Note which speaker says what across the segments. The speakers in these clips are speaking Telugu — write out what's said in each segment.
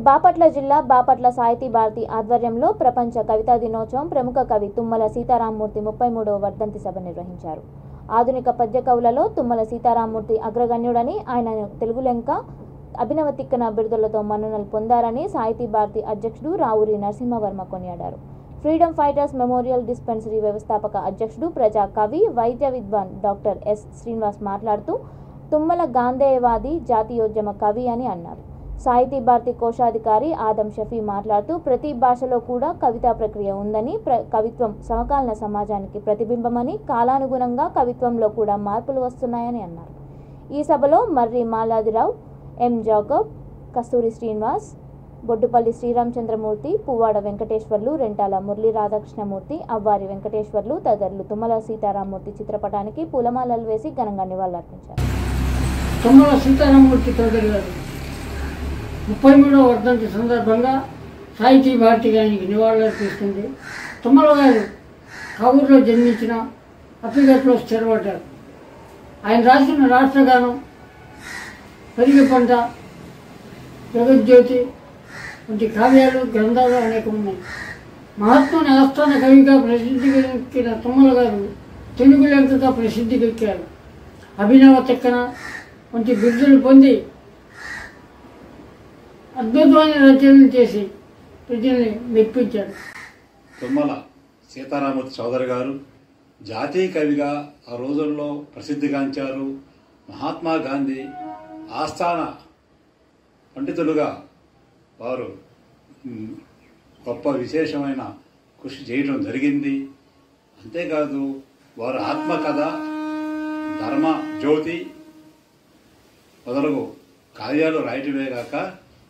Speaker 1: బాపట్ల జిల్లా బాపట్ల సాహితీ భారతి ఆధ్వర్యంలో ప్రపంచ కవితా దినోత్సవం ప్రముఖ కవి తుమ్మల సీతారామమూర్తి 33వ వర్ధంతి సభ నిర్వహించారు. ఆధునిక పద్య కవులలో తుమ్మల సీతారామమూర్తి అగ్రగణ్యుడని, ఆయన తెలుగులెంక అభినవ తిక్కన బిరుదులతో మన్ననలు పొందారని సాహితీ భారతి అధ్యక్షుడు రావూరి నరసింహవర్మ కొనియాడారు. ఫ్రీడమ్ ఫైటర్స్ మెమోరియల్ డిస్పెన్సరీ వ్యవస్థాపక అధ్యక్షుడు, ప్రజా కవి, వైద్య విద్వాన్ డాక్టర్ ఎస్ శ్రీనివాస్ మాట్లాడుతూ తుమ్మల గాంధేయవాది, జాతీయోద్యమ కవి అని అన్నారు. సాహితీ భారతి కోశాధికారి ఆదం షఫీ మాట్లాడుతూ ప్రతి భాషలో కూడా కవితా ప్రక్రియ ఉందని, కవిత్వం సమకాలీన సమాజానికి ప్రతిబింబమని, కాలానుగుణంగా కవిత్వంలో కూడా మార్పులు వస్తున్నాయని అన్నారు. ఈ సభలో మర్రి మాలాదిరావు, ఎం జాకబ్, కస్తూరి శ్రీనివాస్, బొడ్డుపల్లి శ్రీరామచంద్రమూర్తి, పువ్వాడ వెంకటేశ్వర్లు, రెంటాల మురళీ రాధాకృష్ణమూర్తి, అవ్వారి వెంకటేశ్వర్లు తదితరులు తుమ్మల సీతారామమూర్తి చిత్రపటానికి పూలమాలలు వేసి ఘనంగా నివాళులర్పించారు.
Speaker 2: తుమ్మల సీతారామమూర్తి చౌదరి గారు 33వ వర్ధంతి సందర్భంగా సాహితీ భారతి గారికి నివాళులర్పిస్తుంది. తుమ్మల గారు కావూరులో జన్మించిన అప్పిగట్లో స్థిరపడ్డారు. ఆయన రాసిన రాష్ట్రగానం, పెరిగి పంట, జగజ్యోతి వంటి కావ్యాలు, గ్రంథాలు అనేక ఉన్నాయి. మహాత్ముని ఆస్థాన కవిగా ప్రసిద్ధికెక్కిన తుమ్మల గారు తెలుగులెంకగా ప్రసిద్ధికెక్కారు. అభినవ తిక్కన వంటి బిరుదులు పొంది అద్భుతమైన రచనలు చేసి ప్రజల్ని మెప్పించారు.
Speaker 3: తుమ్మల సీతారామమూర్తి చౌదరి గారు జాతీయ కవిగా ఆ రోజుల్లో ప్రసిద్ధిగాంచారు. మహాత్మా గాంధీ ఆస్థాన పండితులుగా వారు గొప్ప విశేషమైన కృషి చేయడం జరిగింది. అంతేకాదు వారు ఆత్మకథ, ధర్మ జ్యోతి మొదలగు కావ్యాలు రాయటమే కాక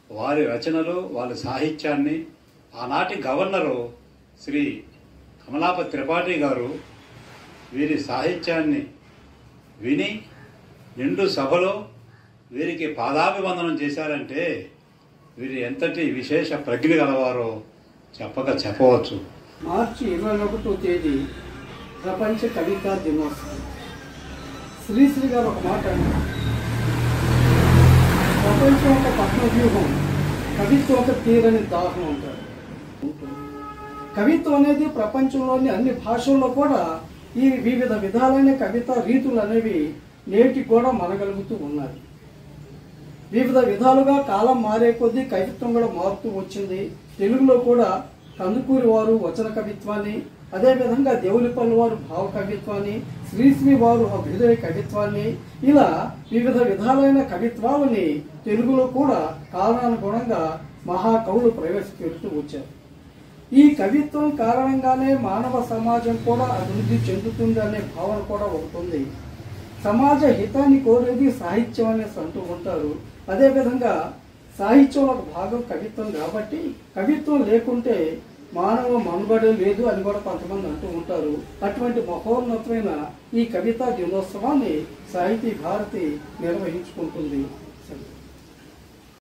Speaker 3: వారి రచనలు, వారి సాహిత్యాన్ని ఆనాటి గవర్నరు శ్రీ కమలాపతి త్రిపాఠి గారు వీరి సాహిత్యాన్ని విని నిండు సభలో వీరికి పాదాభివందనం చేశారంటే వీరు ఎంతటి విశేష ప్రజ్ఞ గలవారో చెప్పవచ్చు.
Speaker 4: మార్చి 21వ తేదీ ప్రపంచ కవితా దినోత్సవం. శ్రీశ్రీ గారు ఒక మాట అన్నారు, ప్రపంచం ఒక పద్మవ్యూహం, కవిత్వం ఒక తీరని దాహం అంటారు. కవిత్వం అనేది ప్రపంచంలోని అన్ని భాషల్లో కూడా ఈ వివిధ విధాలైన కవితా రీతులు అనేవి నేటికి కూడా మనగలుగుతూ ఉన్నాయి. వివిధ విధాలుగా కాలం మారే కొద్దీ కవిత్వం కూడా మారుతూ వచ్చింది. తెలుగులో కూడా కందుకూరి వారు వచన కవిత్వాన్ని, అదేవిధంగా దేవులపల్లి వారు భావ కవిత్వాన్ని, శ్రీశ్రీ వారు అభ్యుదయ కవిత్వాన్ని, ఇలా వివిధ విధాలైన కవిత్వాలని తెలుగులో కూడా కాలానుగుణంగా మహాకవులు ప్రవేశపెడుతూ వచ్చారు. ఈ కవిత్వం కారణంగానే మానవ సమాజం కూడా అభివృద్ధి చెందుతుంది అనే భావన కూడా ఒకటి ఉంది. సమాజ హితాన్ని కోరేది సాహిత్యం అనేసి అంటూ ఉంటారు. అదేవిధంగా సాహిత్యంలో ఒక భాగం కవిత్వం కాబట్టి కవిత్వం లేకుంటే మానవ మనుగడ లేదు అని కూడా కొంతమంది అంటూ ఉంటారు. అటువంటి మహోన్నతమైన ఈ కవితా దినోత్సవాన్ని సాహితీ భారతి నిర్వహించుకుంటుంది.